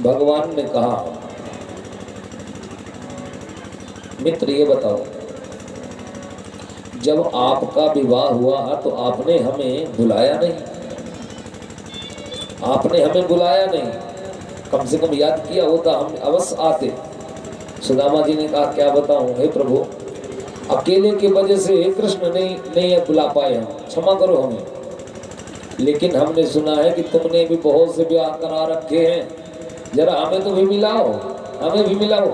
भगवान ने कहा, मित्र ये बताओ, जब आपका विवाह हुआ तो आपने हमें बुलाया नहीं, आपने हमें बुलाया नहीं, कम से कम याद किया होता हम अवश्य आते। सुदामा जी ने कहा, क्या बताऊं हे प्रभु, अकेले की वजह से कृष्ण नहीं बुला पाए, हम क्षमा करो हमें। लेकिन हमने सुना है कि तुमने भी बहुत से ब्याह करा रखे हैं, जरा हमें तो भी मिलाओ, हमें भी मिलाओ।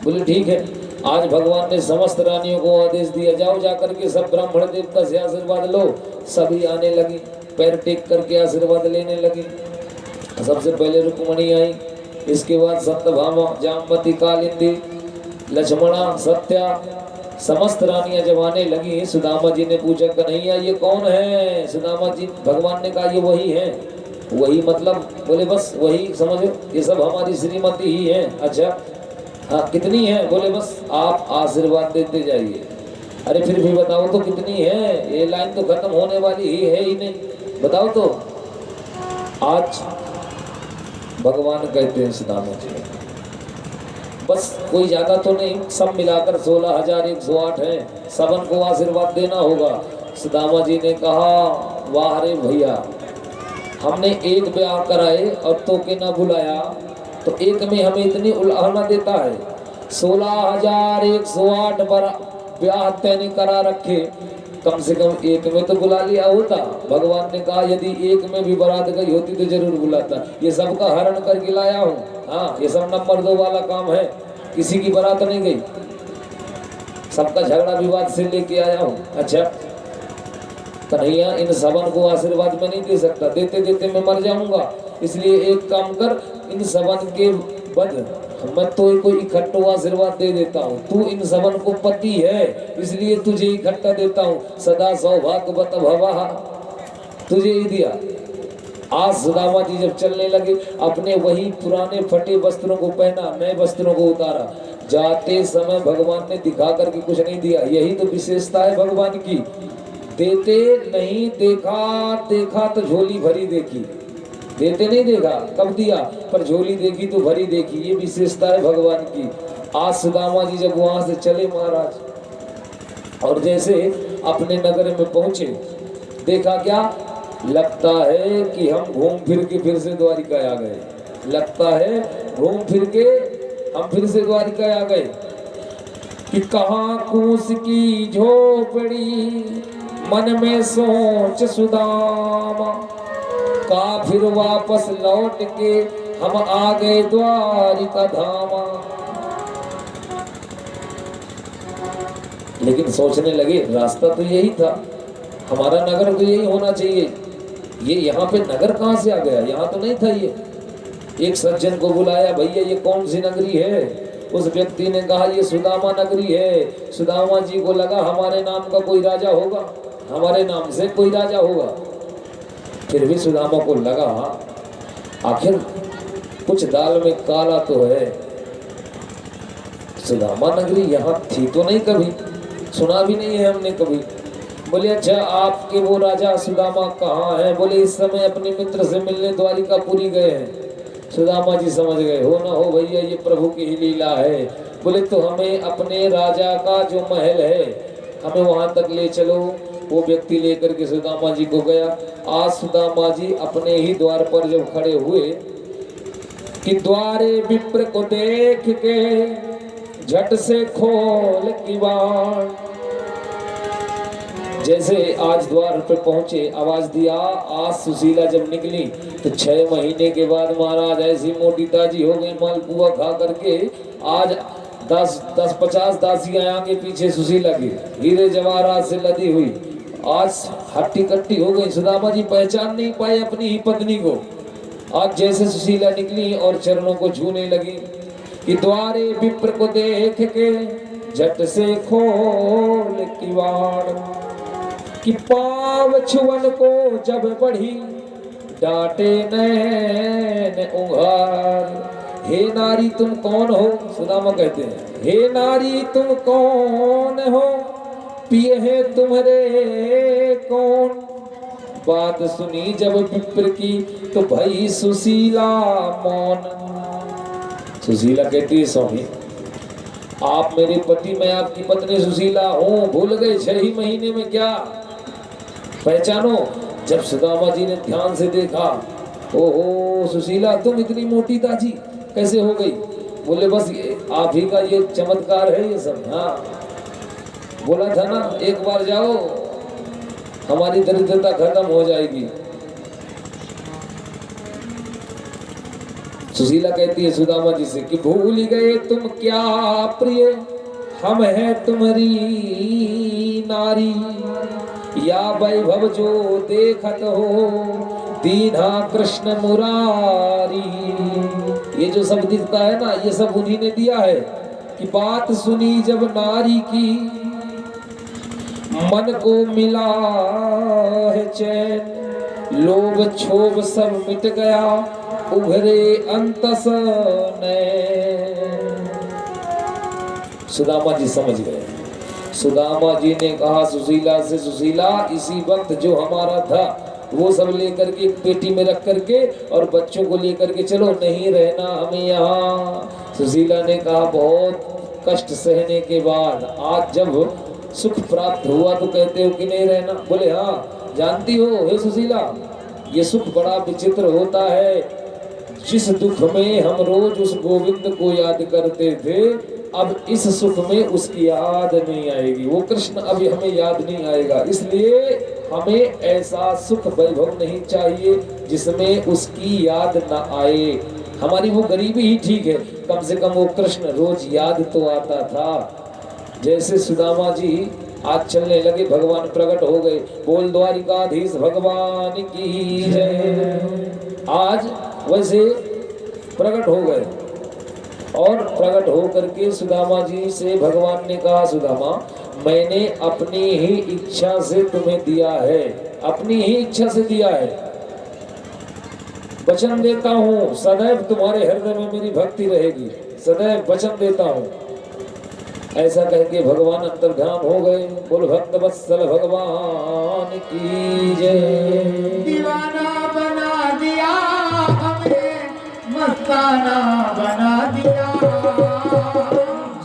बोले ठीक है। आज भगवान ने समस्त रानियों को आदेश दिया, जाओ जाकर के सब ब्राह्मण देवता से आशीर्वाद लो। सभी आने लगी, पैर टेक करके आशीर्वाद लेने लगी। सबसे पहले रुक्मणी आई, इसके बाद सत्यभामा, जामवती, कालिंदी, लक्ष्मणा, सत्या, समस्त रानियां जब आने लगी। सुदामा जी ने पूछा, कन्हैया ये कौन है? सुदामा जी, भगवान ने कहा, ये वही है। वही मतलब? बोले बस वही समझो, ये सब हमारी श्रीमती ही है। अच्छा हाँ, कितनी है? बोले बस आप आशीर्वाद देते जाइए। अरे फिर भी बताओ तो कितनी है, ये लाइन तो खत्म होने वाली ही है ही नहीं, बताओ तो। आज भगवान कहते हैं सुदामा जी, बस कोई ज्यादा तो नहीं, सब मिलाकर 16,108 हैं, सबन को आशीर्वाद देना होगा। सुदामा जी ने कहा, वाह रे भैया, हमने एक ब्याह कराए और तो के ना बुलाया, तो एक में हमें इतनी उलाहना देता है। 16,108 ब्याह तैने करा रखे, कम से कम एक में तो बुला लिया होता। भगवान ने कहा, यदि एक में भी बारात गई होती तो जरूर बुलाता। ये सबका हरण करके लाया हूँ। हाँ, ये सब नंबर 2 वाला काम है, किसी की बारात नहीं गई, सबका झगड़ा विवाद से लेके आया हूँ। अच्छा कन्हैया, इन सबन को आशीर्वाद में नहीं दे सकता, देते देते मैं मर जाऊंगा, इसलिए एक काम कर, इन सबन के बद मैं तो कोई इकट्ठा आशीर्वाद दे देता हूँ। तू इन सबन को पति है, इसलिए तुझे इकट्ठा देता हूँ। सदा सौभाग्यवत भवा, तुझे ही दिया। आज सुदामा जी जब चलने लगे, अपने वही पुराने फटे वस्त्रों को पहना, नए वस्त्रों को उतारा। जाते समय भगवान ने दिखा करके कुछ नहीं दिया, यही तो विशेषता है भगवान की। देते नहीं देखा, देखा तो झोली भरी देखी। देते नहीं देखा, कब दिया, पर झोली देखी तो भरी देखी, ये विशेषता है भगवान की। आज सुदामा जी जब वहां से चले महाराज, और जैसे अपने नगर में पहुंचे, देखा क्या, लगता है कि हम घूम फिर के फिर से द्वारिका आ गए। लगता है घूम फिर के हम फिर से द्वारिका आ गए। कि कहाँ कूस की झोपड़ी, मन में सोच सुदामा, का फिर वापस लौट के हम आ गए द्वारिका धामा। लेकिन सोचने लगे, रास्ता तो यही था, हमारा नगर तो यही होना चाहिए, ये यहाँ पे नगर कहाँ से आ गया, यहाँ तो नहीं था ये। एक सज्जन को बुलाया, भैया ये कौन सी नगरी है? उस व्यक्ति ने कहा, ये सुदामा नगरी है। सुदामा जी को लगा हमारे नाम का कोई राजा होगा, हमारे नाम से कोई राजा होगा। फिर भी सुदामा को लगा, आखिर कुछ दाल में काला तो है, सुदामा नगरी यहाँ थी तो नहीं, कभी सुना भी नहीं है हमने कभी। बोले अच्छा, आपके वो राजा सुदामा कहाँ है? बोले इस समय अपने मित्र से मिलने द्वारिकापुरी गए हैं। सुदामा जी समझ गए, हो ना हो भैया, ये प्रभु की ही लीला है। बोले तो हमें अपने राजा का जो महल है, हमें वहां तक ले चलो। वो व्यक्ति लेकर के सुदामा जी को गया। आज सुदामा जी अपने ही द्वार पर जब खड़े हुए, कि द्वारे विप्र को देख के झट से खोल किवाड़। जैसे आज द्वार पे पहुंचे, आवाज दिया, आज सुशीला जब निकली तो 6 महीने के बाद महाराज ऐसी मोटी ताजी हो गई, मालपुआ खा करके। आज 10-50 दासियां आगे पीछे सुशीला की, हीरे जवाहरात से लदी हुई, आज हट्टी कट्टी हो गई। सुदामा जी पहचान नहीं पाए अपनी ही पत्नी को। आज जैसे सुशीला निकली और चरणों को छूने लगी, कि द्वारे विप्र को देख के झट से खोल किवाड़। कि पाव छुअन को जब बढ़ी, डांटे नैन उंघार। हे नारी तुम कौन हो? सुदामा कहते हैं, हे नारी तुम कौन हो, पिए है तुम्हारे कौन? बात सुनी जब विप्र की तो भई सुशीला मौन। सुशीला कहती है स्वामी आप मेरे पति, मैं आपकी पत्नी सुशीला हूँ, भूल गए 6 ही महीने में क्या पहचानो। जब सुदामा जी ने ध्यान से देखा, ओहो सुशीला तुम इतनी मोटी ताजी कैसे हो गई? बोले बस आप ही का ये चमत्कार है ये सब। हाँ बोला था ना एक बार जाओ हमारी दरिद्रता खत्म हो जाएगी। सुशीला कहती है सुदामा जी से कि भूल गए तुम क्या प्रिय, हम है तुम्हारी नारी, या वैभव जो देखत हो दीना कृष्ण मुरारी। ये जो सब दिखता है ना ये सब उन्हीं ने दिया है कि बात सुनी जब नारी की मन को मिला है चैन, लोभ क्षोभ सब मिट गया उभरे अंतस नैन। सुदामा जी समझ गए। सुदामा जी ने कहा सुशीला से सुशीला इसी वक्त जो हमारा था वो सब लेकर के पेटी में रख करके और बच्चों को लेकर के चलो, नहीं रहना हमें यहाँ। सुशीला ने कहा बहुत कष्ट सहने के बाद आज जब सुख प्राप्त हुआ तो कहते हो कि नहीं रहना? बोले हाँ जानती हो हे सुशीला ये सुख बड़ा विचित्र होता है। जिस दुख में हम रोज उस गोविंद को याद करते थे अब इस सुख में उसकी याद नहीं आएगी, वो कृष्ण अभी हमें याद नहीं आएगा। इसलिए हमें ऐसा सुख वैभव नहीं चाहिए जिसमें उसकी याद ना आए। हमारी वो गरीबी ही ठीक है, कम से कम वो कृष्ण रोज याद तो आता था। जैसे सुदामा जी आज चलने लगे भगवान प्रकट हो गए। बोल द्वारिकाधीश भगवान की जय। आज वैसे प्रकट हो गए और प्रकट हो करके सुदामा जी से भगवान ने कहा सुदामा मैंने अपनी ही इच्छा से तुम्हें दिया है, अपनी ही इच्छा से दिया है। वचन देता हूँ सदैव तुम्हारे हृदय में मेरी भक्ति रहेगी, सदैव वचन देता हूँ। ऐसा कह के भगवान अंतर्ध्यान हो गए। बोल भक्त वत्सल भगवान की जय। दीवाना बना दिया हमें, मस्ताना बना दिया,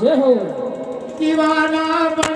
जय हो। दीवाना बना